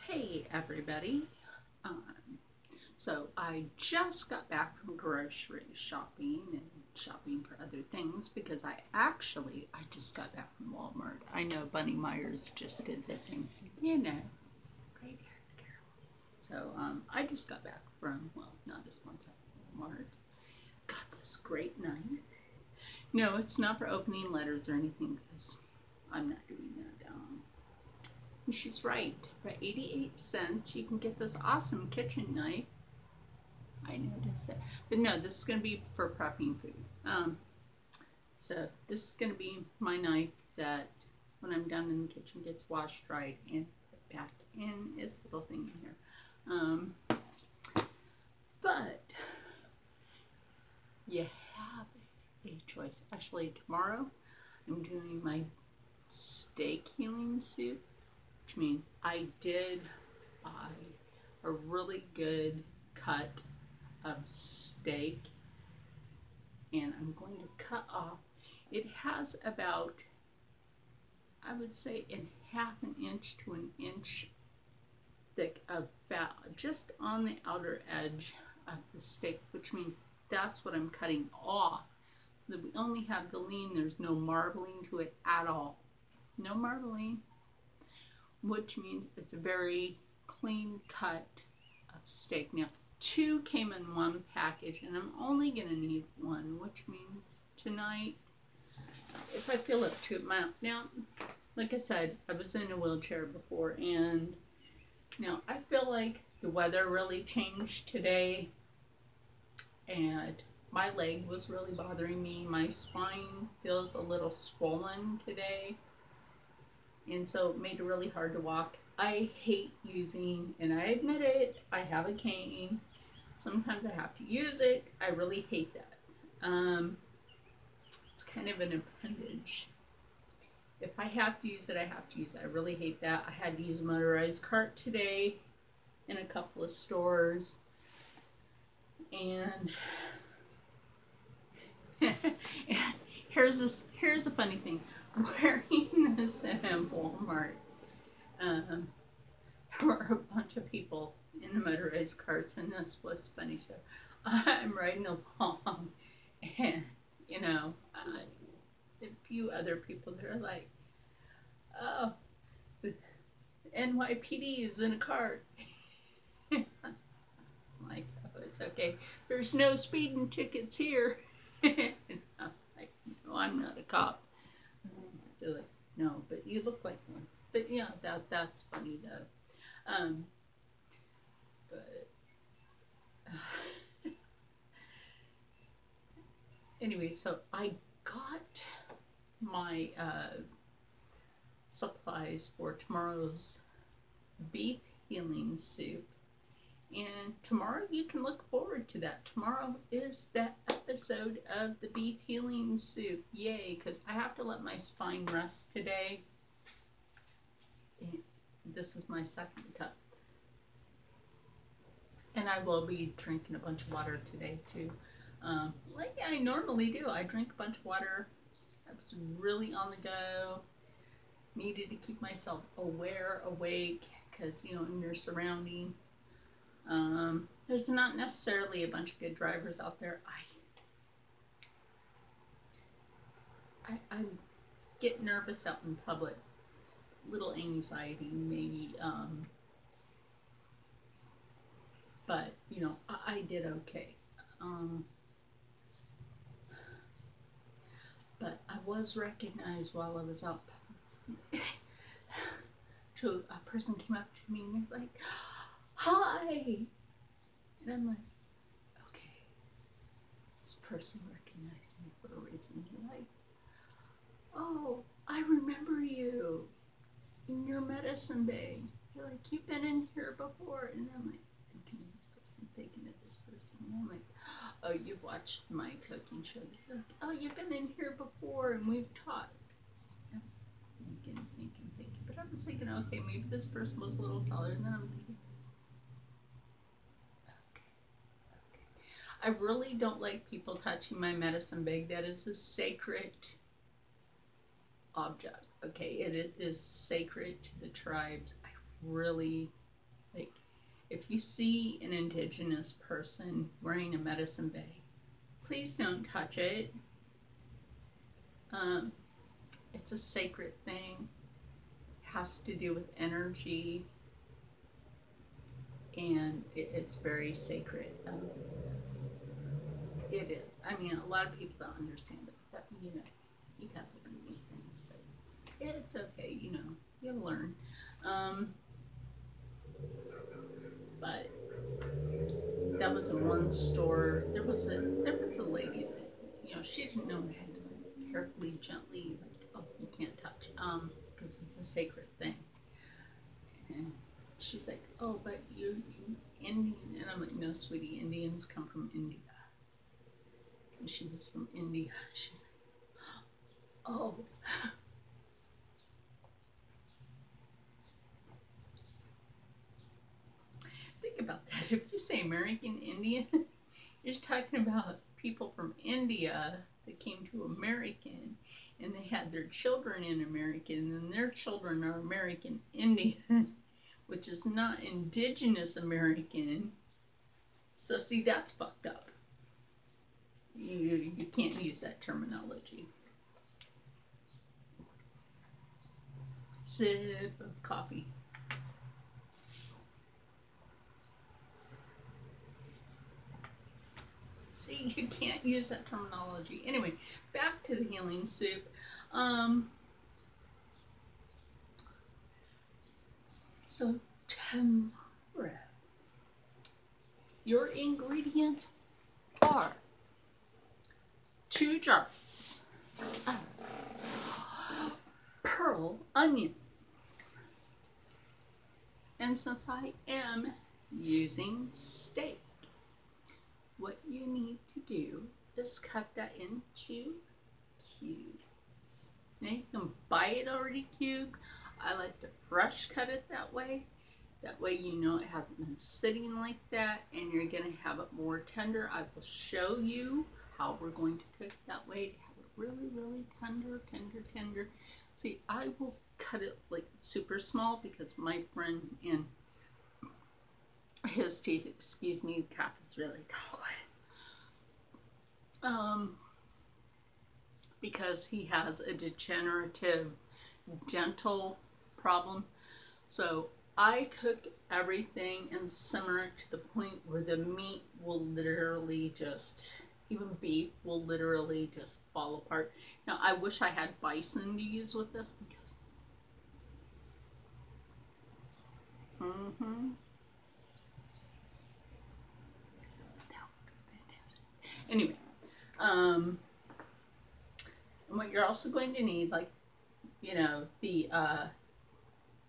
Hey everybody. Um, so I just got back from grocery shopping and shopping for other things because I just got back from Walmart. I know Bunny Myers just did the same thing, great haired girl. So I just got back from, well, not as much Walmart. Got this great knife. No, it's not for opening letters or anything because I'm not doing that. She's right. For 88 cents, you can get this awesome kitchen knife. I noticed it. But no, this is going to be for prepping food. So this is going to be my knife that when I'm done in the kitchen gets washed, dried, and put back in its little thing here. But you have a choice. Actually, tomorrow I'm doing my steak healing soup, which means I did buy a really good cut of steak, and I'm going to cut off. It has about, I would say, in half an inch to an inch thick of fat just on the outer edge of the steak, which means that's what I'm cutting off, so that we only have the lean. There's no marbling to it at all. No marbling, which means it's a very clean cut of steak. Now, 2 came in 1 package, and I'm only going to need 1, which means tonight, if I feel up to it, now, like I said, I was in a wheelchair before, and now I feel like the weather really changed today, and my leg was really bothering me. My spine feels a little swollen today, and so it made it really hard to walk. I hate using, and I admit it, I have a cane. Sometimes I have to use it. I really hate that. It's kind of an appendage. If I have to use it, I have to use it. I really hate that. I had to use a motorized cart today in a couple of stores. And here's a funny thing. Wearing this at Walmart, there were a bunch of people in the motorized carts, and this was funny. So I'm riding along, and a few other people that are like, "Oh, the NYPD is in a cart." I'm like, "Oh, it's okay. There's no speeding tickets here." And I'm like, "No, I'm not a cop." They're like, "No, but you look like one." But yeah, that's funny though. But anyway, so I got my supplies for tomorrow's beef healing soup. And tomorrow you can look forward to that. Tomorrow is that episode of the beef healing soup. Yay, because I have to let my spine rest today. And this is my second cup. And I will be drinking a bunch of water today too. Like I normally do. I drink a bunch of water. I was really on the go. Needed to keep myself aware, awake, because in your surroundings. There's not necessarily a bunch of good drivers out there. I get nervous out in public, little anxiety maybe, but I did okay. But I was recognized while I was out. To a person came up to me and they're like, "Hi," and I'm like, okay, this person recognized me for a reason. They're like, "Oh, I remember you in your medicine bag." They're like, "You've been in here before," and I'm like, thinking of this person, thinking of this person, and I'm like, "Oh, you've watched my cooking show." They're like, "Oh, you've been in here before, and we've talked." Thinking. But I was thinking, okay, maybe this person was a little taller, and then I'm thinking, okay. I really don't like people touching my medicine bag. That is a sacred object. Okay, it is sacred to the tribes. I really Like, if you see an indigenous person wearing a medicine bag, please don't touch it. It's a sacred thing. It has to do with energy, and it's very sacred. It is. I mean, a lot of people don't understand it, but you know, you gotta learn these things. But it's okay, you know, you'll learn. But that was in one store. There was a lady that, you know, she didn't know how to carefully, gently, like, oh, you can't touch, because it's a sacred thing. And she's like, oh, but you Indian, and I'm like, no, sweetie, Indians come from India. And she was from India. She's like, oh. Think about that. If you say American Indian, you're talking about people from India that came to American, and they had their children in American, and their children are American Indian, which is not indigenous American. So see, that's fucked up. You can't use that terminology. Sip of coffee. See, you can't use that terminology. Anyway, back to the healing soup. So tomorrow, your ingredients are 2 jars of pearl onions. And since I am using steak, what you need to do is cut that into cubes. Now you can buy it already cubed. I like to fresh cut it that way. That way you know it hasn't been sitting like that, and you're going to have it more tender. I will show you how we're going to cook that way to have it really, really tender, tender. See, I will cut it like super small because my friend and his teeth, excuse me, the cap is really tall. Because he has a degenerative dental problem. So I cook everything and simmer it to the point where the meat will literally just, even beef will literally just fall apart. Now I wish I had bison to use with this because that would be fantastic. Anyway, and what you're also going to need, like, you know, the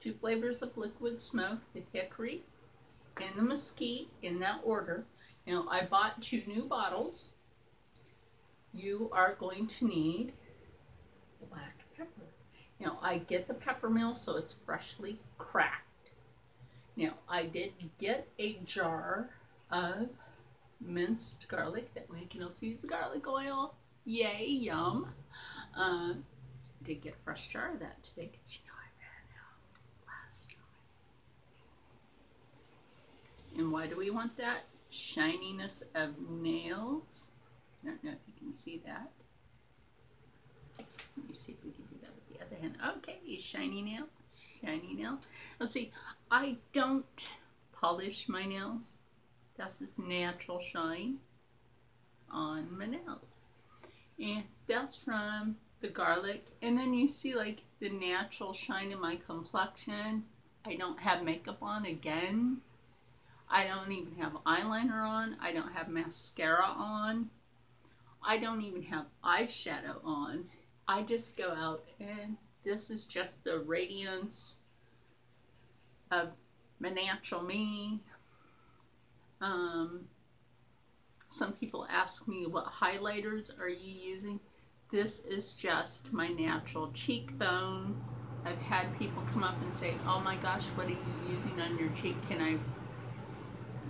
2 flavors of liquid smoke, the hickory and the mesquite, in that order. You know, I bought 2 new bottles. You are going to need black pepper. You know, I get the pepper mill so it's freshly cracked. Now, I did get a jar of minced garlic. That way I can also use the garlic oil. Yay, yum. Did get a fresh jar of that today because, you know, I ran out last time. And why do we want that? Shininess of nails. I don't know if you can see that. Let me see if we can do that with the other hand. Okay, shiny nail. Shiny nail. Now see, I don't polish my nails. That's just natural shine on my nails. And that's from the garlic. And then you see like the natural shine in my complexion. I don't have makeup on again. I don't even have eyeliner on. I don't have mascara on. I don't even have eyeshadow on. I just go out and this is just the radiance of my natural me. Some people ask me, what highlighters are you using? This is just my natural cheekbone. I've had people come up and say, oh my gosh, what are you using on your cheek? Can I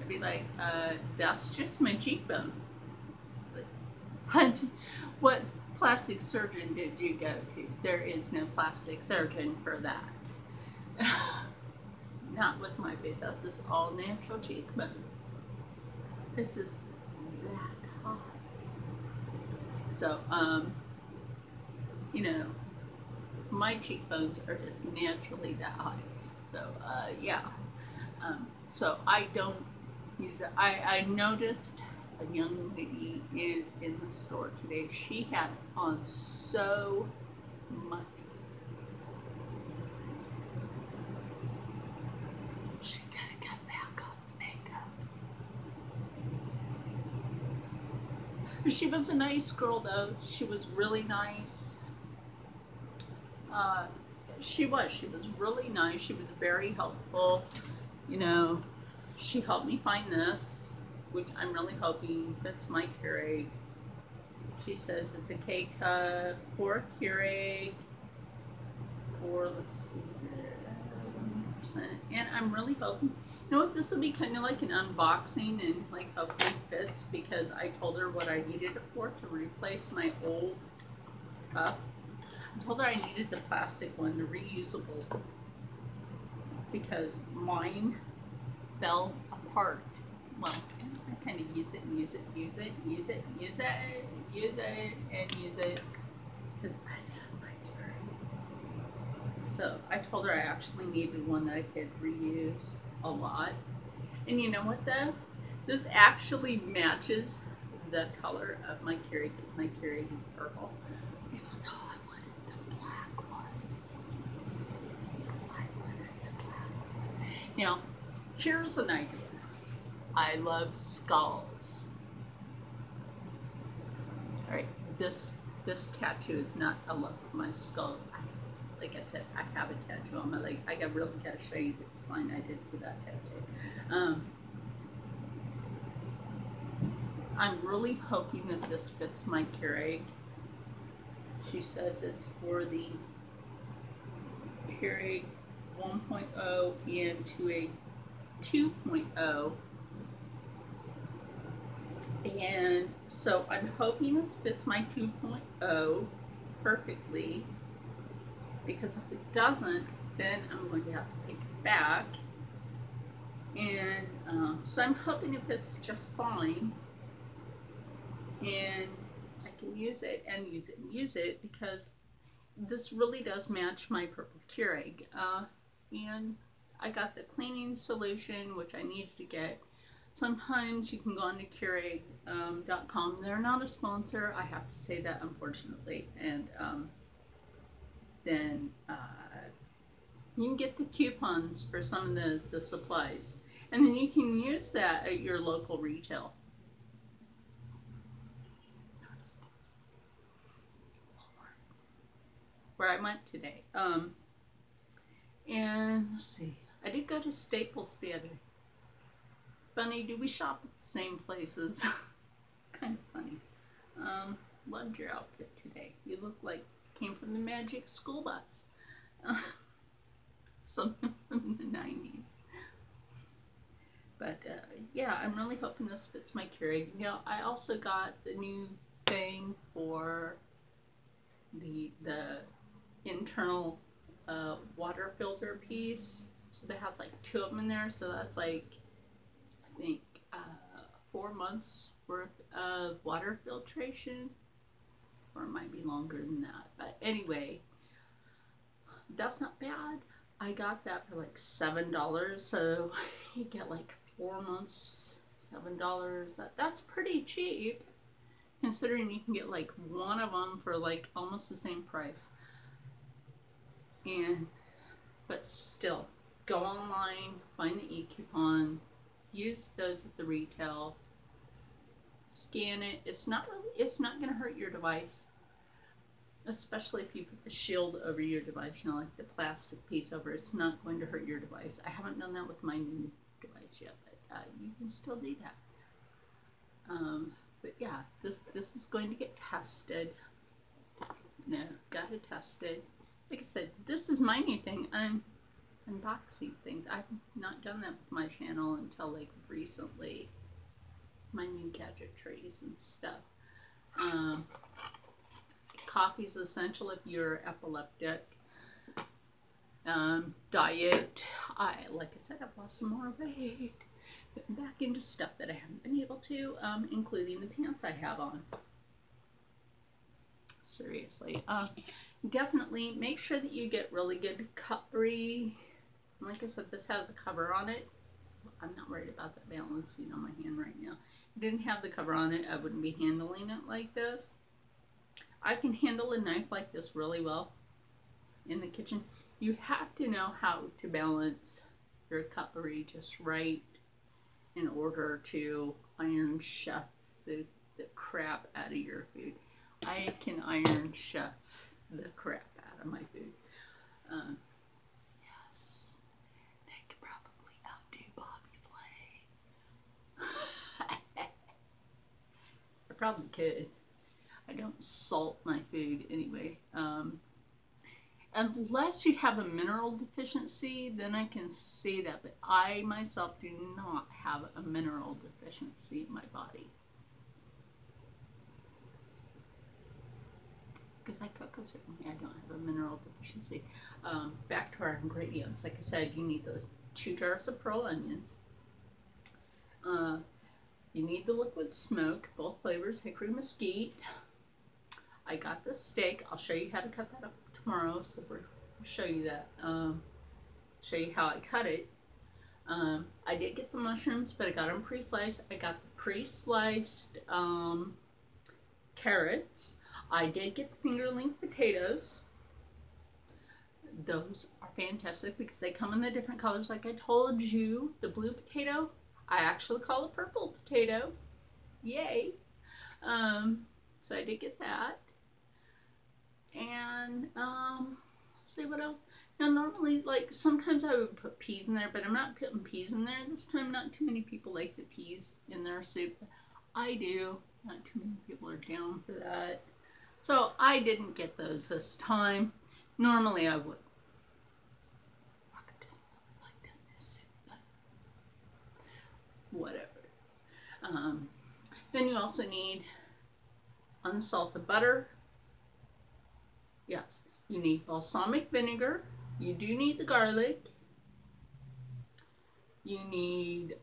be like, that's just my cheekbone. What plastic surgeon did you go to? There is no plastic surgeon for that. not with my face. That's just all natural cheekbone. This is that hot. So, you know, my cheekbones are just naturally that high. So, yeah. So I don't use it. I noticed a young lady in the store today. She had on so much. She gotta get back on the makeup. She was a nice girl though. She was really nice. She was really nice. She was very helpful. You know, she helped me find this, which I'm really hoping fits my Keurig. She says it's a K-cup for Keurig for, let's see, 1%. And I'm really hoping, you know what, this will be kind of like an unboxing and like hopefully fits, because I told her what I needed it for to replace my old cup. I told her I needed the plastic one, the reusable, because mine fell apart. Well, I kind of use it and use it, use it, use it, use it, use it, and use it, because I love my Keurig. So I told her I actually needed one that I could reuse a lot. And you know what though? This actually matches the color of my Keurig, because my Keurig is purple. Now, here's an idea. I love skulls. Alright, this tattoo is not a love of my skulls. Like I said, I have a tattoo on my leg. I really gotta show you the design I did for that tattoo. I'm really hoping that this fits my Keurig. She says it's for the Keurig 1.0 into a 2.0, and so I'm hoping this fits my 2.0 perfectly, because if it doesn't, then I'm going to have to take it back, and so I'm hoping it fits just fine, and I can use it and use it and use it, because this really does match my purple Keurig. And I got the cleaning solution, which I needed to get. Sometimes you can go on to Keurig.com. They're not a sponsor. I have to say that, unfortunately. And then you can get the coupons for some of the supplies. And then you can use that at your local retail. Not a sponsor. Where I went today. And let's see, I did go to Staples the other day. Funny, do we shop at the same places? Kind of funny. Loved your outfit today. You look like you came from the Magic School Bus. Something from the 90s. But yeah, I'm really hoping this fits my Keurig. You know, I also got the new thing for the internal water filter piece, so that has like 2 of them in there, so that's like, I think 4 months worth of water filtration, or it might be longer than that, but anyway, that's not bad. I got that for like $7, so you get like 4 months, $7. That's pretty cheap, considering you can get like one of them for like almost the same price. But still, go online, find the e-coupon, use those at the retail, scan it. It's not going to hurt your device, especially if you put the shield over your device, you know, like the plastic piece over. It's not going to hurt your device. I haven't done that with my new device yet, but you can still do that. But yeah, this is going to get tested. No, got to test it. Like I said, this is my new thing. I'm unboxing things. I've not done that with my channel until like recently. My new gadgetries and stuff. Coffee is essential if you're epileptic. Diet. like I said, I've lost some more weight. Getting back into stuff that I haven't been able to, including the pants I have on. Seriously. Definitely make sure that you get really good cutlery. Like I said, this has a cover on it. So I'm not worried about that balancing on my hand right now. If it didn't have the cover on it, I wouldn't be handling it like this. I can handle a knife like this really well in the kitchen. You have to know how to balance your cutlery just right in order to Iron Chef the crap out of your food. I can Iron Chef the crap out of my food. Yes, they could probably outdo Bobby Flay. I probably could. I don't salt my food anyway. Unless you have a mineral deficiency, then I can say that. But I myself do not have a mineral deficiency in my body. Because I cook a certain way, I don't have a mineral deficiency. Back to our ingredients. Like I said, you need those 2 jars of pearl onions. You need the liquid smoke, both flavors, hickory mesquite. I got the steak. I'll show you how to cut that up tomorrow, so we'll show you that. Show you how I cut it. I did get the mushrooms, but I got them pre-sliced. I got the pre-sliced carrots. I did get the fingerling potatoes. Those are fantastic because they come in the different colors. Like I told you, the blue potato, I actually call it purple potato. Yay! So I did get that. And let's see what else. Now normally, like sometimes I would put peas in there, but I'm not putting peas in there this time. Not too many people like the peas in their soup. I do. Not too many people are down for that. So I didn't get those this time. Normally I would. Rocket doesn't really like that in his soup, but whatever. Then you also need unsalted butter. Yes, you need balsamic vinegar. You do need the garlic. You need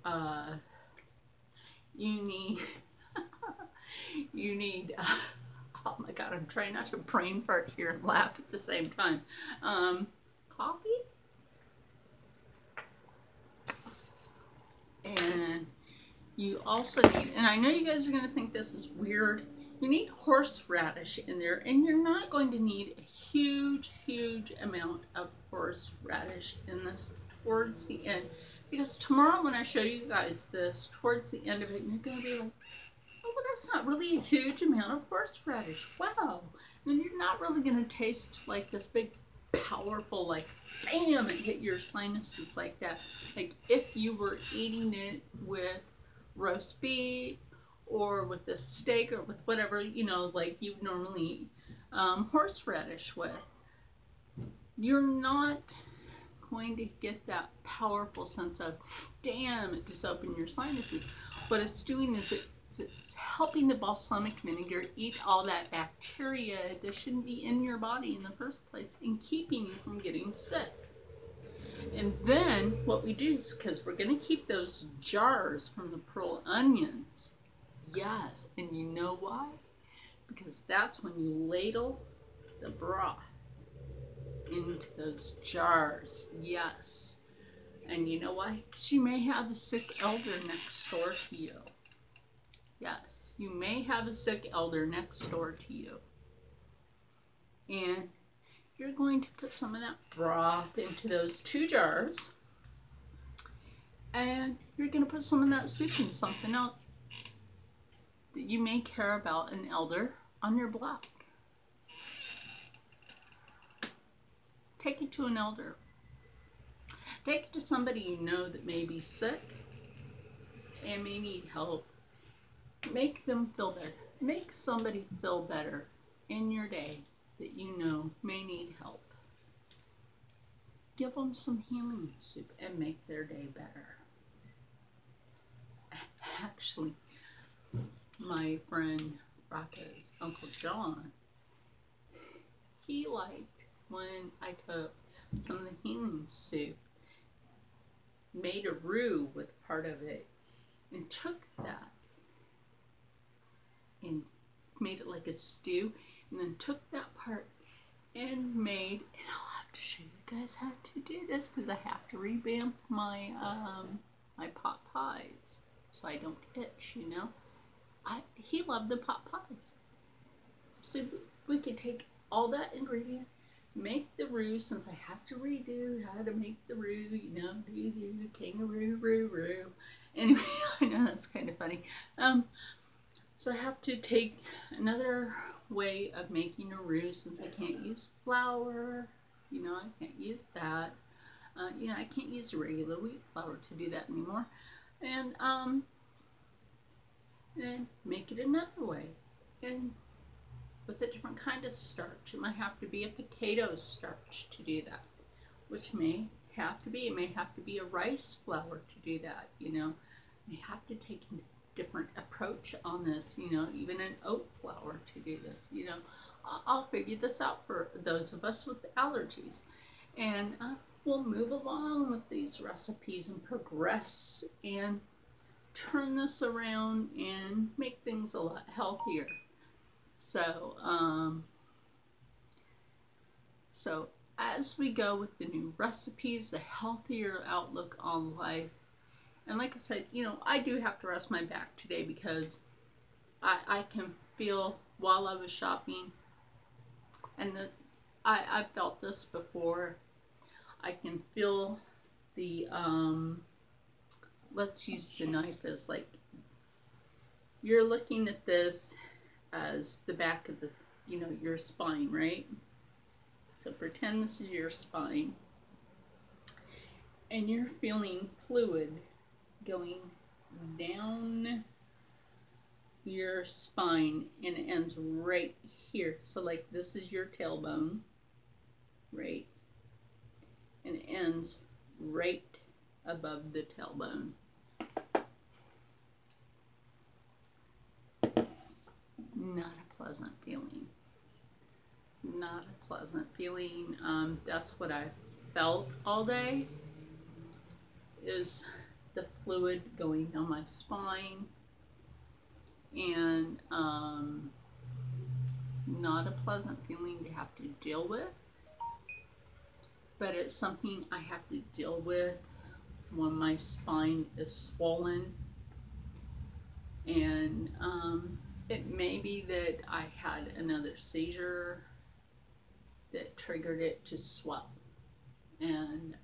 oh my god, I'm trying not to brain fart here and laugh at the same time. Coffee. And you also need, and I know you guys are going to think this is weird, you need horseradish in there, and you're not going to need a huge amount of horseradish in this towards the end, because tomorrow when I show you guys this towards the end of it, you're going to be like, oh, well, that's not really a huge amount of horseradish. Wow. And you're not really going to taste like this big, powerful, like, bam, it hit your sinuses like that. Like if you were eating it with roast beef or with a steak or with whatever, you know, like you normally eat horseradish with. You're not going to get that powerful sense of, damn, it just opened your sinuses. What it's doing is it's helping the balsamic vinegar eat all that bacteria that shouldn't be in your body in the first place and keeping you from getting sick. And then what we do is, because we're going to keep those jars from the pearl onions. Yes, and you know why? Because that's when you ladle the broth into those jars. Yes. And you know why? Because you may have a sick elder next door to you. Yes, you may have a sick elder next door to you. And you're going to put some of that broth into those 2 jars. And you're going to put some of that soup in something else that you may care about an elder on your block. Take it to an elder. Take it to somebody you know that may be sick and may need help. Make them feel better. Make somebody feel better in your day that you know may need help. Give them some healing soup and make their day better. Actually, my friend Rocco's Uncle John, he liked when I took some of the healing soup made a roux with part of it and took that and made it like a stew, and then took that part and made, and I'll have to show you guys how to do this because I have to revamp my my pot pies so I don't itch, you know. He loved the pot pies. So we could take all that ingredient, make the roux, since I have to redo how to make the roux, you know, do kangaroo, roux. Anyway, I know that's kind of funny. So I have to take another way of making a roux since I can't use flour, you know, I can't use that. You know, I can't use regular wheat flour to do that anymore. And make it another way. And with a different kind of starch. It might have to be a potato starch to do that, which may have to be, it may have to be a rice flour to do that, you know. You have to take a different approach on this, you know, even an oat flour to do this, you know. I'll figure this out for those of us with allergies. And we'll move along with these recipes and progress and turn this around and make things a lot healthier. So, so as we go with the new recipes, the healthier outlook on life, and like I said, you know, I do have to rest my back today because I can feel while I was shopping, and I've felt this before, I can feel the, let's use the knife as like, you're looking at this as the back of the, you know, your spine, right? So pretend this is your spine, and you're feeling fluid going down your spine, and it ends right here. So like this is your tailbone, right? And it ends right above the tailbone. Not a pleasant feeling. Not a pleasant feeling. That's what I felt all day, is the fluid going down my spine, and not a pleasant feeling to have to deal with, but it's something I have to deal with when my spine is swollen. And it may be that I had another seizure that triggered it to swell. And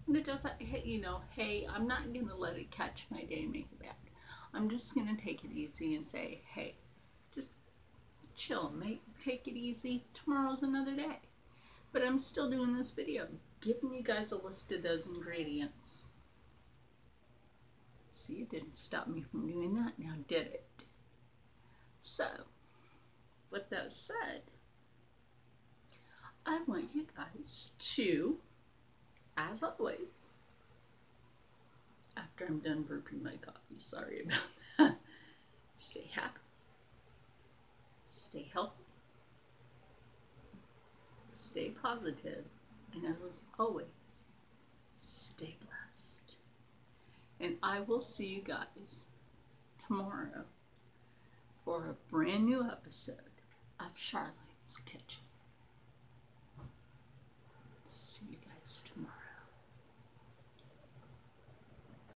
when it does that, you know, hey, I'm not going to let it catch my day and make it bad. I'm just going to take it easy and say, hey, just chill, take it easy. Tomorrow's another day. But I'm still doing this video, giving you guys a list of those ingredients. See, it didn't stop me from doing that, now did it? So, with that said, I want you guys to, as always, after I'm done burping my coffee, sorry about that, stay happy, stay healthy, stay positive, and as always, stay blessed. And I will see you guys tomorrow for a brand new episode of Charlene's Kitchen. See you guys tomorrow.